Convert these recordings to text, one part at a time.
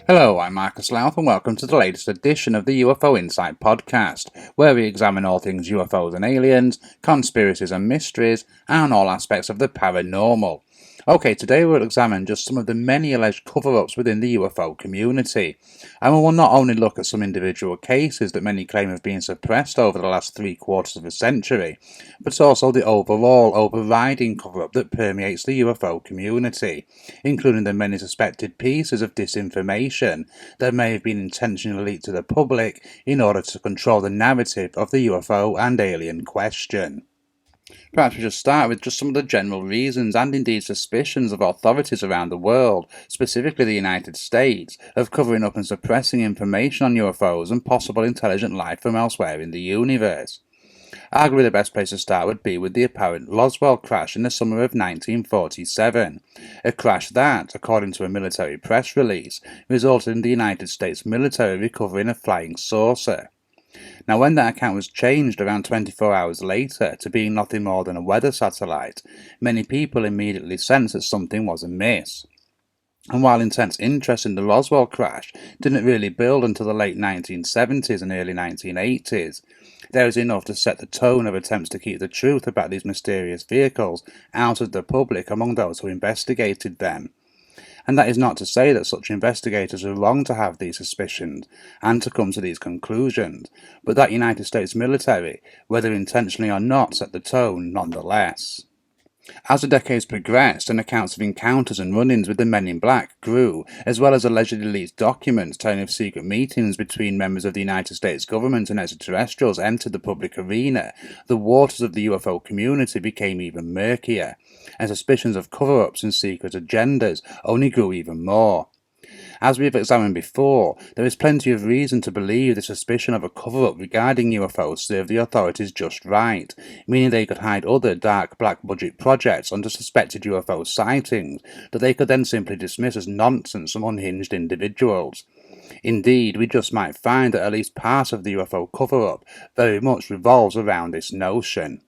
Hello, I'm Marcus Lowth and welcome to the latest edition of the UFO Insight Podcast, where we examine all things UFOs and aliens, conspiracies and mysteries, and all aspects of the paranormal. Okay, today we'll examine just some of the many alleged cover-ups within the UFO community, and we will not only look at some individual cases that many claim have been suppressed over the last 3/4 of a century, but also the overall overriding cover-up that permeates the UFO community, including the many suspected pieces of disinformation that may have been intentionally leaked to the public in order to control the narrative of the UFO and alien question. Perhaps we should start with just some of the general reasons and indeed suspicions of authorities around the world, specifically the United States, of covering up and suppressing information on UFOs and possible intelligent life from elsewhere in the universe. Arguably the best place to start would be with the apparent Roswell crash in the summer of 1947, a crash that, according to a military press release, resulted in the United States military recovering a flying saucer. Now, when that account was changed around 24 hours later to being nothing more than a weather satellite, many people immediately sensed that something was amiss. And while intense interest in the Roswell crash didn't really build until the late 1970s and early 1980s, there was enough to set the tone of attempts to keep the truth about these mysterious vehicles out of the public among those who investigated them. And that is not to say that such investigators are wrong to have these suspicions and to come to these conclusions, but that United States military, whether intentionally or not, set the tone nonetheless. As the decades progressed and accounts of encounters and run-ins with the Men in Black grew, as well as allegedly leaked documents telling of secret meetings between members of the United States government and extraterrestrials entered the public arena, the waters of the UFO community became even murkier, and suspicions of cover-ups and secret agendas only grew even more. As we have examined before, there is plenty of reason to believe the suspicion of a cover-up regarding UFOs served the authorities just right, meaning they could hide other dark black budget projects under suspected UFO sightings that they could then simply dismiss as nonsense from unhinged individuals. Indeed, we just might find that at least part of the UFO cover-up very much revolves around this notion.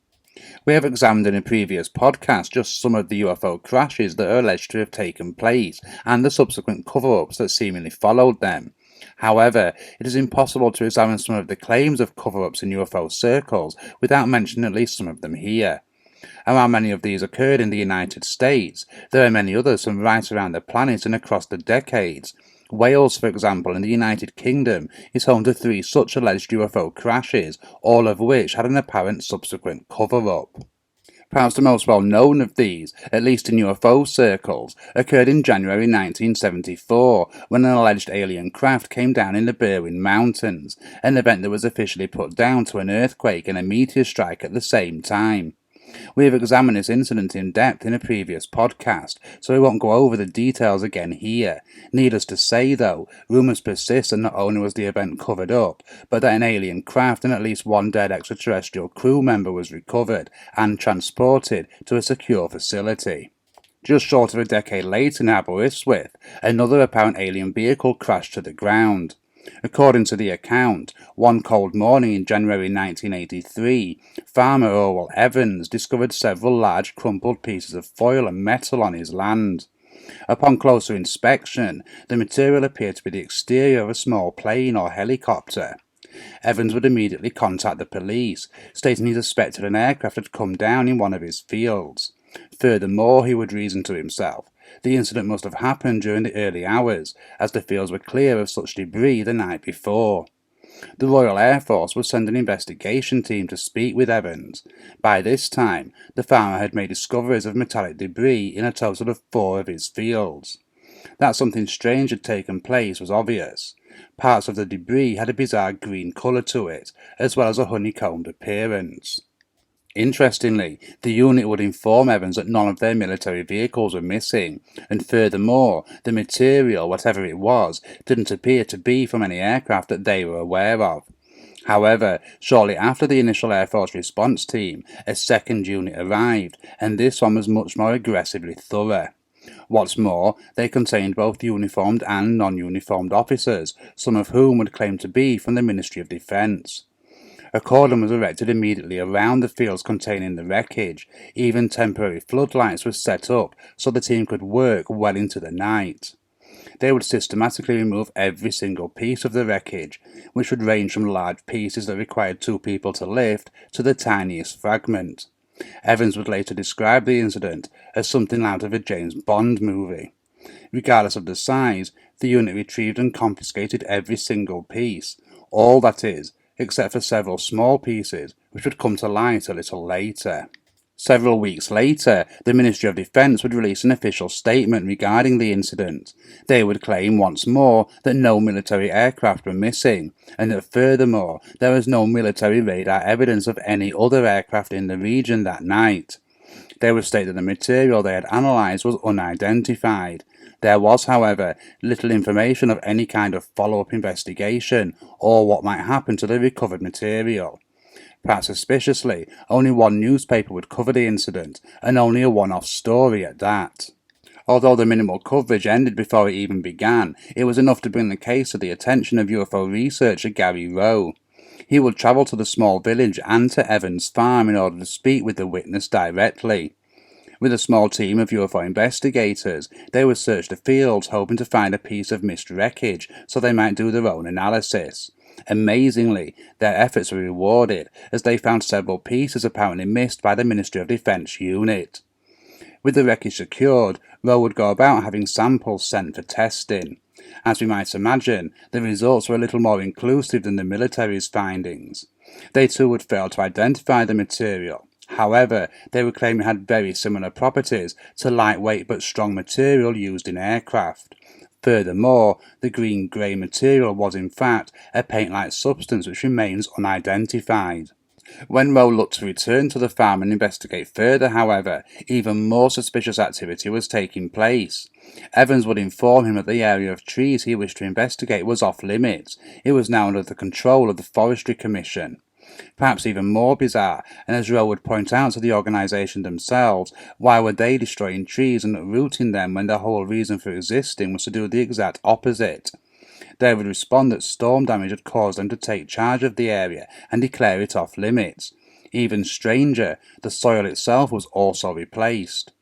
We have examined in a previous podcast just some of the UFO crashes that are alleged to have taken place and the subsequent cover-ups that seemingly followed them. However, it is impossible to examine some of the claims of cover-ups in UFO circles without mentioning at least some of them here. And while many of these occurred in the United States, there are many others from right around the planet and across the decades. Wales, for example, in the United Kingdom, is home to 3 such alleged UFO crashes, all of which had an apparent subsequent cover-up. Perhaps the most well-known of these, at least in UFO circles, occurred in January 1974, when an alleged alien craft came down in the Berwyn Mountains, an event that was officially put down to an earthquake and a meteor strike at the same time. We have examined this incident in depth in a previous podcast, so we won't go over the details again here. Needless to say, though, rumours persist that not only was the event covered up, but that an alien craft and at least one dead extraterrestrial crew member was recovered and transported to a secure facility. Just short of a decade later in Aberystwyth, another apparent alien vehicle crashed to the ground. According to the account, one cold morning in January 1983, farmer Orwell Evans discovered several large crumpled pieces of foil and metal on his land. Upon closer inspection, the material appeared to be the exterior of a small plane or helicopter. Evans would immediately contact the police, stating he suspected an aircraft had come down in one of his fields. Furthermore, he would reason to himself, the incident must have happened during the early hours, as the fields were clear of such debris the night before. The Royal Air Force would send an investigation team to speak with Evans. By this time, the farmer had made discoveries of metallic debris in a total of 4 of his fields. That something strange had taken place was obvious. Parts of the debris had a bizarre green colour to it, as well as a honeycombed appearance. Interestingly, the unit would inform Evans that none of their military vehicles were missing, and furthermore, the material, whatever it was, didn't appear to be from any aircraft that they were aware of. However, shortly after the initial Air Force response team, a second unit arrived, and this one was much more aggressively thorough. What's more, they contained both uniformed and non-uniformed officers, some of whom would claim to be from the Ministry of Defence. A cordon was erected immediately around the fields containing the wreckage. Even temporary floodlights were set up so the team could work well into the night. They would systematically remove every single piece of the wreckage, which would range from large pieces that required 2 people to lift to the tiniest fragment. Evans would later describe the incident as something out of a James Bond movie. Regardless of the size, the unit retrieved and confiscated every single piece, all that is, except for several small pieces, which would come to light a little later. Several weeks later, the Ministry of Defence would release an official statement regarding the incident. They would claim once more that no military aircraft were missing, and that furthermore, there was no military radar evidence of any other aircraft in the region that night. They would state that the material they had analysed was unidentified. There was, however, little information of any kind of follow-up investigation or what might happen to the recovered material. Perhaps suspiciously, only one newspaper would cover the incident, and only a one-off story at that. Although the minimal coverage ended before it even began, it was enough to bring the case to the attention of UFO researcher Gary Rowe. He would travel to the small village and to Evans' farm in order to speak with the witness directly. With a small team of UFO investigators, they would search the fields hoping to find a piece of missed wreckage so they might do their own analysis. Amazingly, their efforts were rewarded as they found several pieces apparently missed by the Ministry of Defence unit. With the wreckage secured, Rowe would go about having samples sent for testing. As we might imagine, the results were a little more inclusive than the military's findings. They too would fail to identify the material. However, they would claim it had very similar properties to lightweight but strong material used in aircraft. Furthermore, the green-grey material was in fact a paint-like substance which remains unidentified. When Rowe looked to return to the farm and investigate further, however, even more suspicious activity was taking place. Evans would inform him that the area of trees he wished to investigate was off limits. It was now under the control of the Forestry Commission. Perhaps even more bizarre, and as Rowe would point out to the organisation themselves, why were they destroying trees and uprooting them when their whole reason for existing was to do the exact opposite? They would respond that storm damage had caused them to take charge of the area and declare it off limits. Even stranger, the soil itself was also replaced.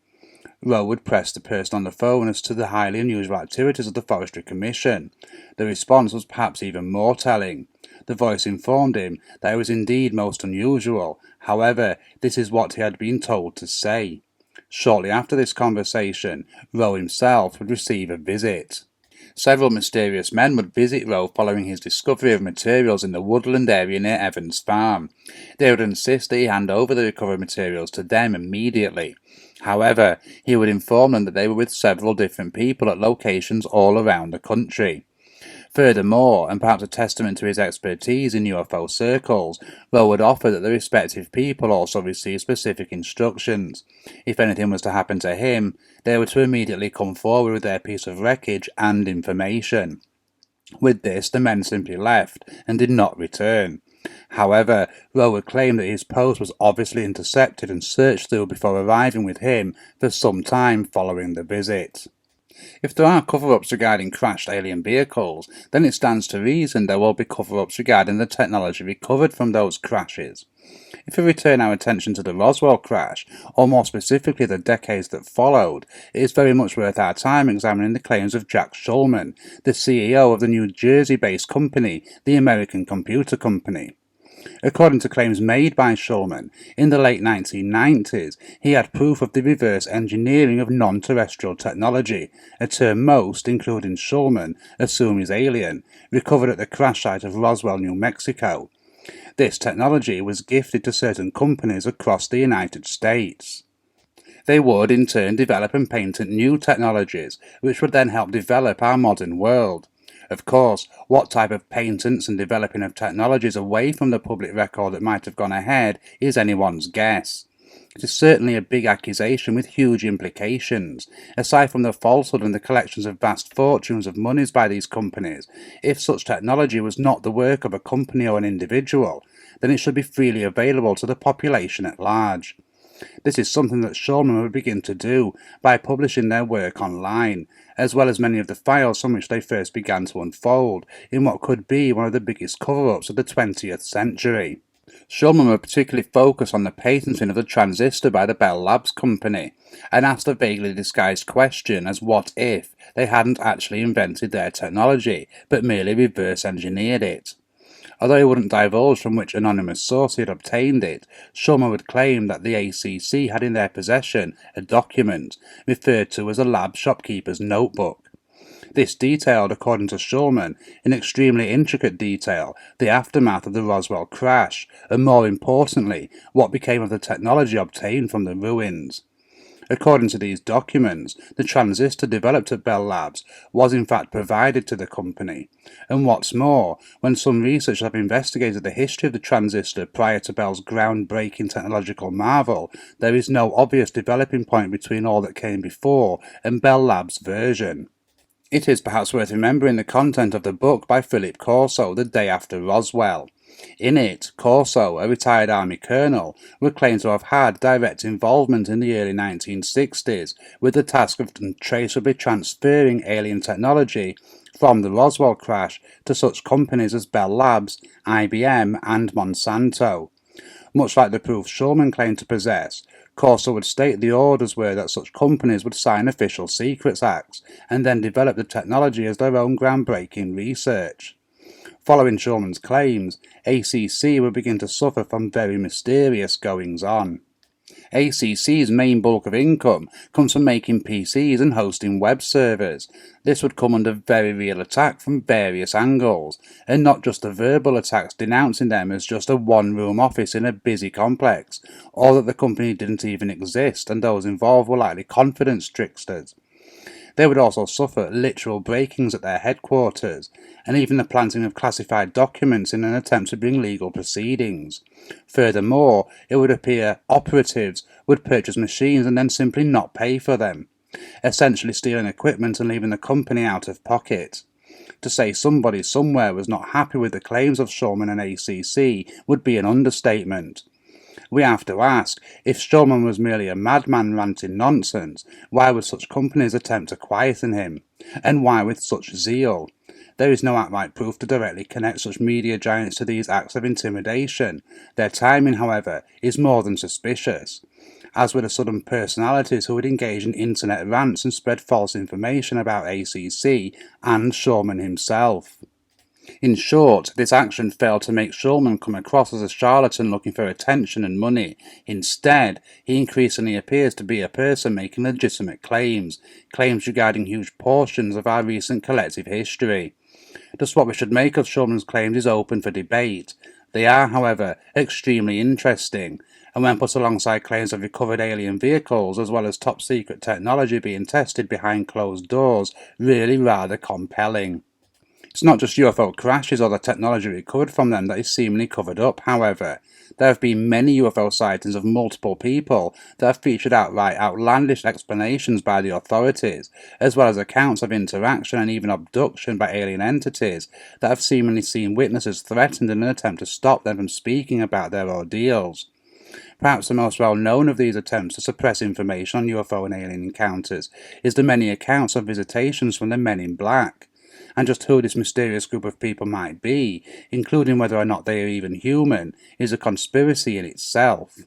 Rowe would press the person on the phone as to the highly unusual activities of the Forestry Commission. The response was perhaps even more telling. The voice informed him that it was indeed most unusual. However, this is what he had been told to say. Shortly after this conversation, Rowe himself would receive a visit. Several mysterious men would visit Rowe following his discovery of materials in the woodland area near Evans' farm. They would insist that he hand over the recovered materials to them immediately. However, he would inform them that they were with several different people at locations all around the country. Furthermore, and perhaps a testament to his expertise in UFO circles, Rowe would offer that the respective people also received specific instructions. If anything was to happen to him, they were to immediately come forward with their piece of wreckage and information. With this, the men simply left and did not return. However, Rowe would claim that his post was obviously intercepted and searched through before arriving with him for some time following the visit. If there are cover-ups regarding crashed alien vehicles, then it stands to reason there will be cover-ups regarding the technology recovered from those crashes. If we return our attention to the Roswell crash, or more specifically the decades that followed, it is very much worth our time examining the claims of Jack Shulman, the CEO of the New Jersey-based company, the American Computer Company. According to claims made by Shulman, in the late 1990s, he had proof of the reverse engineering of non-terrestrial technology, a term most, including Shulman, assume is alien, recovered at the crash site of Roswell, New Mexico. This technology was gifted to certain companies across the United States. They would, in turn, develop and patent new technologies, which would then help develop our modern world. Of course, what type of patents and developing of technologies away from the public record that might have gone ahead is anyone's guess. It is certainly a big accusation with huge implications. Aside from the falsehood and the collections of vast fortunes of monies by these companies, if such technology was not the work of a company or an individual, then it should be freely available to the population at large. This is something that Shulman would begin to do by publishing their work online, as well as many of the files from which they first began to unfold in what could be one of the biggest cover-ups of the 20th century. Shulman would particularly focus on the patenting of the transistor by the Bell Labs company, and asked a vaguely disguised question as what if they hadn't actually invented their technology, but merely reverse engineered it. Although he wouldn't divulge from which anonymous source he had obtained it, Shulman would claim that the ACC had in their possession a document referred to as a lab shopkeeper's notebook. This detailed, according to Shulman, in extremely intricate detail, the aftermath of the Roswell crash, and more importantly, what became of the technology obtained from the ruins. According to these documents, the transistor developed at Bell Labs was in fact provided to the company, and what's more, when some researchers have investigated the history of the transistor prior to Bell's groundbreaking technological marvel, there is no obvious developing point between all that came before and Bell Labs' version. It is perhaps worth remembering the content of the book by Philip Corso, The Day After Roswell. In it, Corso, a retired Army colonel, would claim to have had direct involvement in the early 1960s with the task of traceably transferring alien technology from the Roswell crash to such companies as Bell Labs, IBM, and Monsanto. Much like the proof Shulman claimed to possess, Corso would state the orders were that such companies would sign official secrets acts and then develop the technology as their own groundbreaking research. Following Shulman's claims, ACC would begin to suffer from very mysterious goings-on. ACC's main bulk of income comes from making PCs and hosting web servers. This would come under very real attack from various angles, and not just the verbal attacks denouncing them as just a one-room office in a busy complex, or that the company didn't even exist and those involved were likely confidence tricksters. They would also suffer literal break-ins at their headquarters, and even the planting of classified documents in an attempt to bring legal proceedings. Furthermore, it would appear operatives would purchase machines and then simply not pay for them, essentially stealing equipment and leaving the company out of pocket. To say somebody somewhere was not happy with the claims of Shulman and ACC would be an understatement. We have to ask, if Shulman was merely a madman ranting nonsense, why would such companies attempt to quieten him? And why with such zeal? There is no outright proof to directly connect such media giants to these acts of intimidation. Their timing, however, is more than suspicious, as were the sudden personalities who would engage in internet rants and spread false information about ACC and Shulman himself. In short, this action failed to make Shulman come across as a charlatan looking for attention and money. Instead, he increasingly appears to be a person making legitimate claims regarding huge portions of our recent collective history. Just what we should make of Shulman's claims is open for debate. They are, however, extremely interesting, and when put alongside claims of recovered alien vehicles as well as top-secret technology being tested behind closed doors, really rather compelling. It's not just UFO crashes or the technology recovered from them that is seemingly covered up, however. There have been many UFO sightings of multiple people that have featured outright outlandish explanations by the authorities, as well as accounts of interaction and even abduction by alien entities that have seemingly seen witnesses threatened in an attempt to stop them from speaking about their ordeals. Perhaps the most well-known of these attempts to suppress information on UFO and alien encounters is the many accounts of visitations from the Men in Black. And just who this mysterious group of people might be, including whether or not they are even human, is a conspiracy in itself.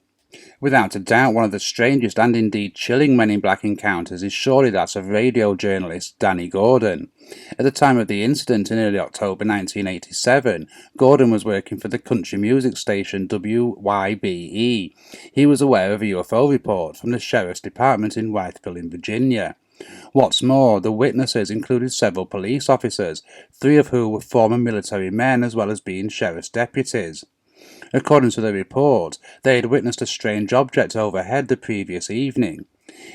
Without a doubt, one of the strangest and indeed chilling Men in Black encounters is surely that of radio journalist Danny Gordon. At the time of the incident in early October 1987, Gordon was working for the country music station WYBE. He was aware of a UFO report from the Sheriff's Department in Whiteville in Virginia. What's more, the witnesses included several police officers, 3 of whom were former military men as well as being sheriff's deputies. According to the report, they had witnessed a strange object overhead the previous evening.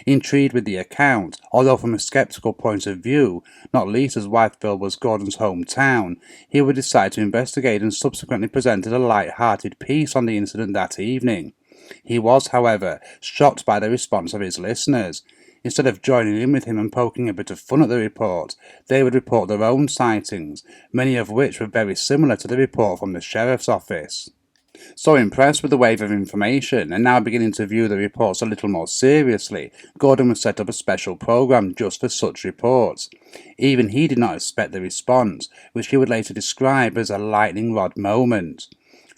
Intrigued with the account, although from a skeptical point of view, not least as Whiteville was Gordon's hometown, he would decide to investigate and subsequently presented a light-hearted piece on the incident that evening. He was, however, shocked by the response of his listeners. Instead of joining in with him and poking a bit of fun at the report, they would report their own sightings, many of which were very similar to the report from the sheriff's office. So impressed with the wave of information, and now beginning to view the reports a little more seriously, Gordon would set up a special program just for such reports. Even he did not expect the response, which he would later describe as a lightning rod moment.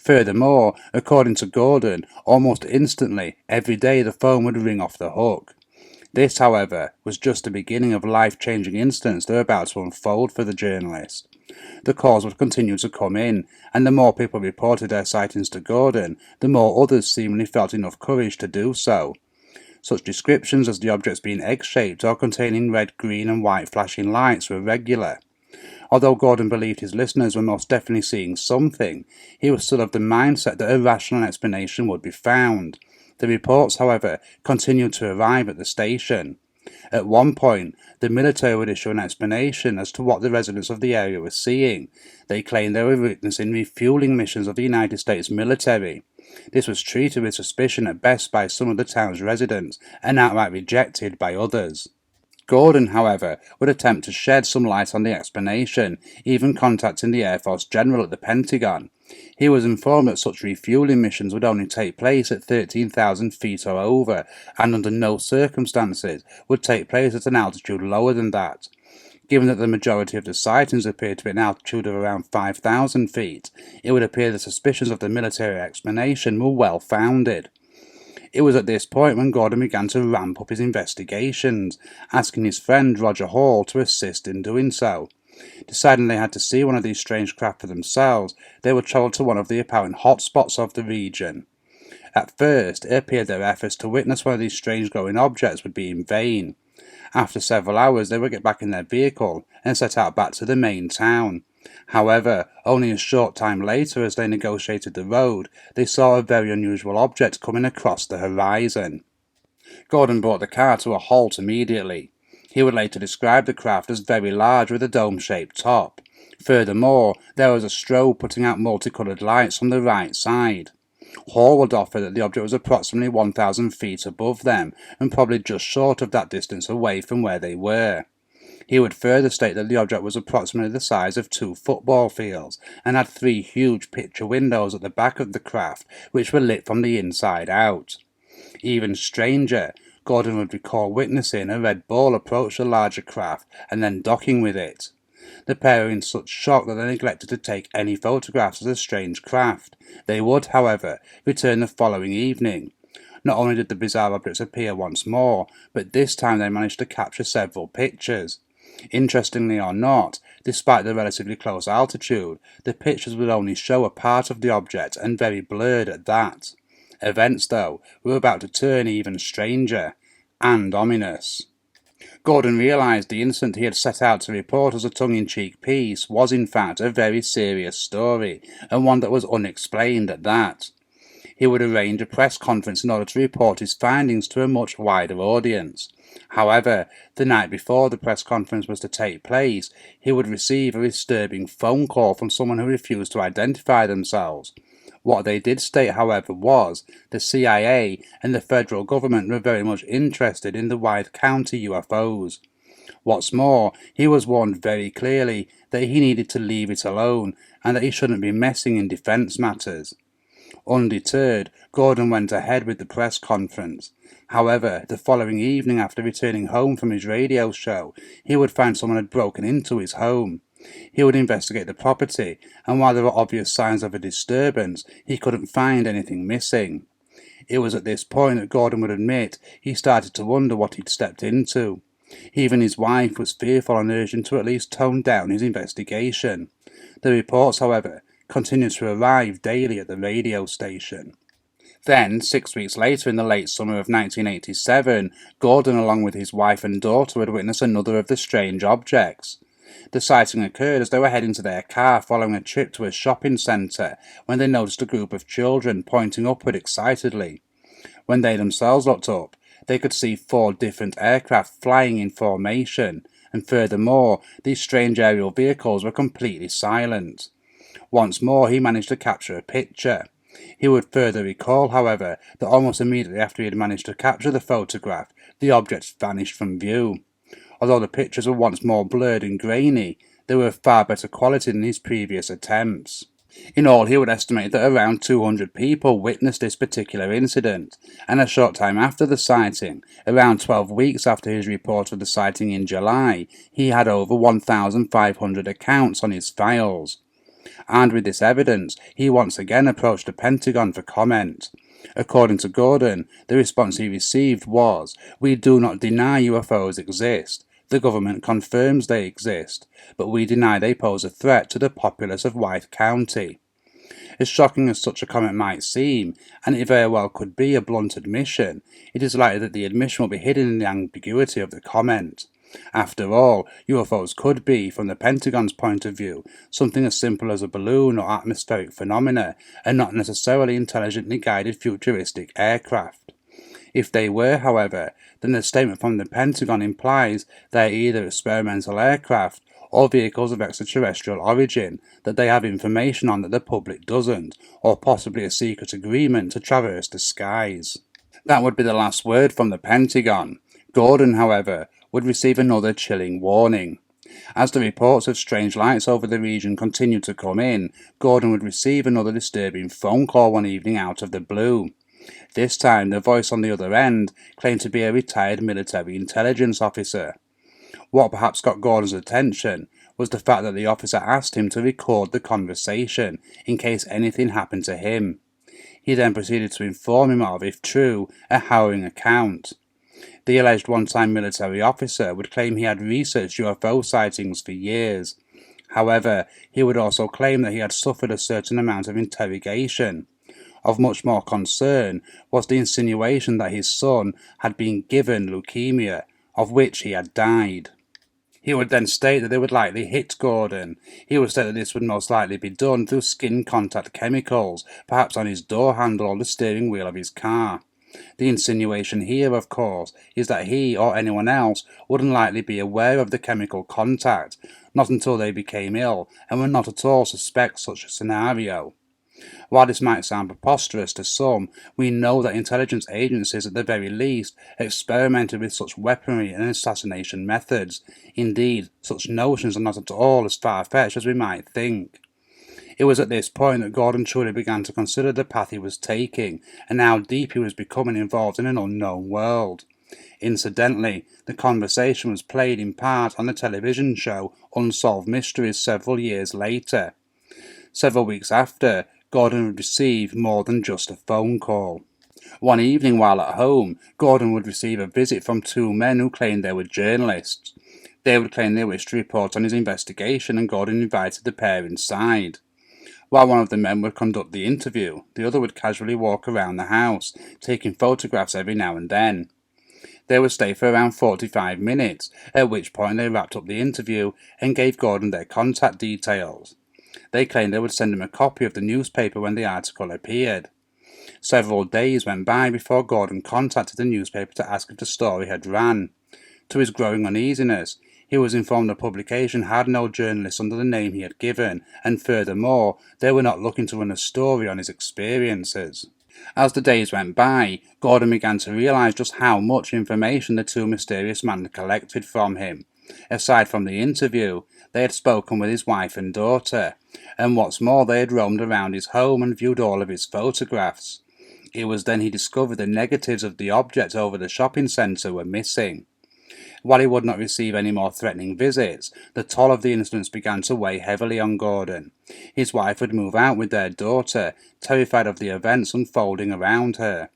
Furthermore, according to Gordon, almost instantly, every day the phone would ring off the hook. This, however, was just the beginning of life-changing incidents that were about to unfold for the journalist. The calls would continue to come in, and the more people reported their sightings to Gordon, the more others seemingly felt enough courage to do so. Such descriptions as the objects being egg-shaped or containing red, green and white flashing lights were regular. Although Gordon believed his listeners were most definitely seeing something, he was still of the mindset that a rational explanation would be found. The reports, however, continued to arrive at the station. At one point, the military would issue an explanation as to what the residents of the area were seeing. They claimed they were witnessing refueling missions of the United States military. This was treated with suspicion at best by some of the town's residents, and outright rejected by others. Gordon, however, would attempt to shed some light on the explanation, even contacting the Air Force General at the Pentagon. He was informed that such refueling missions would only take place at 13,000 feet or over, and under no circumstances would take place at an altitude lower than that. Given that the majority of the sightings appeared to be at an altitude of around 5,000 feet, it would appear the suspicions of the military explanation were well founded. It was at this point when Gordon began to ramp up his investigations, asking his friend Roger Hall to assist in doing so. Deciding they had to see one of these strange craft for themselves, they were travelled to one of the apparent hotspots of the region. At first, it appeared their efforts to witness one of these strange glowing objects would be in vain. After several hours, they would get back in their vehicle and set out back to the main town. However, only a short time later, as they negotiated the road, they saw a very unusual object coming across the horizon. Gordon brought the car to a halt immediately. He would later describe the craft as very large with a dome-shaped top. Furthermore, there was a strobe putting out multicoloured lights on the right side. Hall would offer that the object was approximately 1,000 feet above them, and probably just short of that distance away from where they were. He would further state that the object was approximately the size of 2 football fields, and had 3 huge picture windows at the back of the craft, which were lit from the inside out. Even stranger, Gordon would recall witnessing a red ball approach the larger craft and then docking with it. The pair were in such shock that they neglected to take any photographs of the strange craft. They would, however, return the following evening. Not only did the bizarre objects appear once more, but this time they managed to capture several pictures. Interestingly or not, despite the relatively close altitude, the pictures would only show a part of the object, and very blurred at that. Events, though, were about to turn even stranger and ominous. Gordon realised the incident he had set out to report as a tongue-in-cheek piece was in fact a very serious story, and one that was unexplained at that. He would arrange a press conference in order to report his findings to a much wider audience. However, the night before the press conference was to take place, he would receive a disturbing phone call from someone who refused to identify themselves. What they did state, however, was the CIA and the federal government were very much interested in the Wythe County UFOs. What's more, he was warned very clearly that he needed to leave it alone and that he shouldn't be messing in defense matters. Undeterred, Gordon went ahead with the press conference. However, the following evening, after returning home from his radio show, he would find someone had broken into his home. He would investigate the property, and while there were obvious signs of a disturbance, he couldn't find anything missing. It was at this point that Gordon would admit he started to wonder what he'd stepped into. Even his wife was fearful and urged him to at least tone down his investigation. The reports, however, continued to arrive daily at the radio station. Then, 6 weeks later in the late summer of 1987, Gordon, along with his wife and daughter, would witness another of the strange objects. The sighting occurred as they were heading to their car following a trip to a shopping centre when they noticed a group of children pointing upward excitedly. When they themselves looked up, they could see 4 different aircraft flying in formation, and furthermore, these strange aerial vehicles were completely silent. Once more he managed to capture a picture. He would further recall, however, that almost immediately after he had managed to capture the photograph, the objects vanished from view. Although the pictures were once more blurred and grainy, they were of far better quality than his previous attempts. In all, he would estimate that around 200 people witnessed this particular incident, and a short time after the sighting, around 12 weeks after his report of the sighting in July, he had over 1,500 accounts on his files. Armed with this evidence, he once again approached the Pentagon for comment. According to Gordon, the response he received was, "We do not deny UFOs exist. The government confirms they exist, but we deny they pose a threat to the populace of White County." As shocking as such a comment might seem, and it very well could be a blunt admission, it is likely that the admission will be hidden in the ambiguity of the comment. After all, UFOs could be, from the Pentagon's point of view, something as simple as a balloon or atmospheric phenomena, and not necessarily intelligently guided futuristic aircraft. If they were, however, then the statement from the Pentagon implies they are either experimental aircraft or vehicles of extraterrestrial origin that they have information on that the public doesn't, or possibly a secret agreement to traverse the skies. That would be the last word from the Pentagon. Gordon, however, would receive another chilling warning. As the reports of strange lights over the region continued to come in, Gordon would receive another disturbing phone call one evening out of the blue. This time, the voice on the other end claimed to be a retired military intelligence officer. What perhaps got Gordon's attention was the fact that the officer asked him to record the conversation in case anything happened to him. He then proceeded to inform him of, if true, a harrowing account. The alleged one-time military officer would claim he had researched UFO sightings for years. However, he would also claim that he had suffered a certain amount of interrogation. Of much more concern was the insinuation that his son had been given leukemia, of which he had died. He would then state that they would likely hit Gordon. He would state that this would most likely be done through skin contact chemicals, perhaps on his door handle or the steering wheel of his car. The insinuation here, of course, is that he or anyone else wouldn't likely be aware of the chemical contact, not until they became ill, and would not at all suspect such a scenario. While this might sound preposterous to some, we know that intelligence agencies at the very least experimented with such weaponry and assassination methods. Indeed, such notions are not at all as far-fetched as we might think. It was at this point that Gordon truly began to consider the path he was taking, and how deep he was becoming involved in an unknown world. Incidentally, the conversation was played in part on the television show Unsolved Mysteries several years later. Several weeks after, Gordon would receive more than just a phone call. One evening while at home, Gordon would receive a visit from two men who claimed they were journalists. They would claim they wished to report on his investigation, and Gordon invited the pair inside. While one of the men would conduct the interview, the other would casually walk around the house, taking photographs every now and then. They would stay for around 45 minutes, at which point they wrapped up the interview and gave Gordon their contact details. They claimed they would send him a copy of the newspaper when the article appeared. Several days went by before Gordon contacted the newspaper to ask if the story had ran. To his growing uneasiness, he was informed the publication had no journalist under the name he had given, and furthermore, they were not looking to run a story on his experiences. As the days went by, Gordon began to realize just how much information the two mysterious men had collected from him. Aside from the interview, they had spoken with his wife and daughter, and what's more, they had roamed around his home and viewed all of his photographs. It was then he discovered the negatives of the objects over the shopping centre were missing. While he would not receive any more threatening visits, the toll of the incidents began to weigh heavily on Gordon. His wife would move out with their daughter, terrified of the events unfolding around her.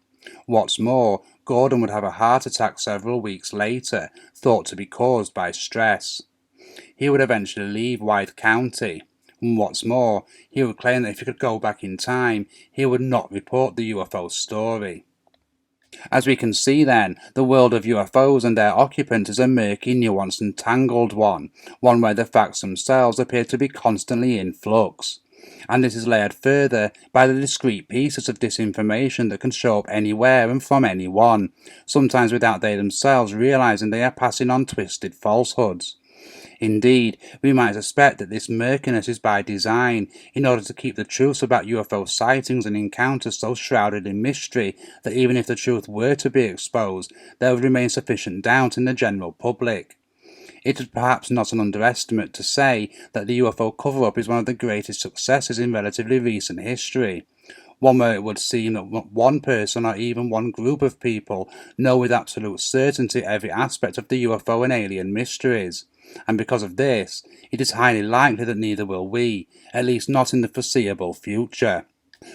What's more, Gordon would have a heart attack several weeks later, thought to be caused by stress. He would eventually leave White County. And what's more, he would claim that if he could go back in time, he would not report the UFO story. As we can see then, the world of UFOs and their occupants is a murky, nuanced and tangled one where the facts themselves appear to be constantly in flux. And this is layered further by the discrete pieces of disinformation that can show up anywhere and from anyone, sometimes without they themselves realizing they are passing on twisted falsehoods. Indeed, we might suspect that this murkiness is by design, in order to keep the truths about UFO sightings and encounters so shrouded in mystery that even if the truth were to be exposed, there would remain sufficient doubt in the general public. It is perhaps not an underestimate to say that the UFO cover-up is one of the greatest successes in relatively recent history. One where it would seem that one person or even one group of people know with absolute certainty every aspect of the UFO and alien mysteries. and because of this, it is highly likely that neither will we, at least not in the foreseeable future.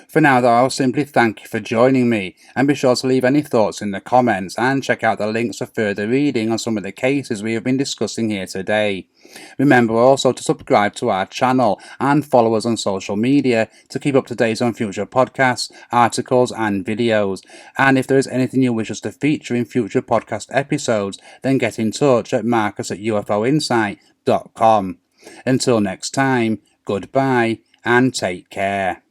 For now though, I'll simply thank you for joining me, and be sure to leave any thoughts in the comments and check out the links for further reading on some of the cases we have been discussing here today. Remember also to subscribe to our channel and follow us on social media to keep up to date on future podcasts, articles and videos. And if there is anything you wish us to feature in future podcast episodes, then get in touch at marcus@ufoinsight.com. Until next time, goodbye and take care.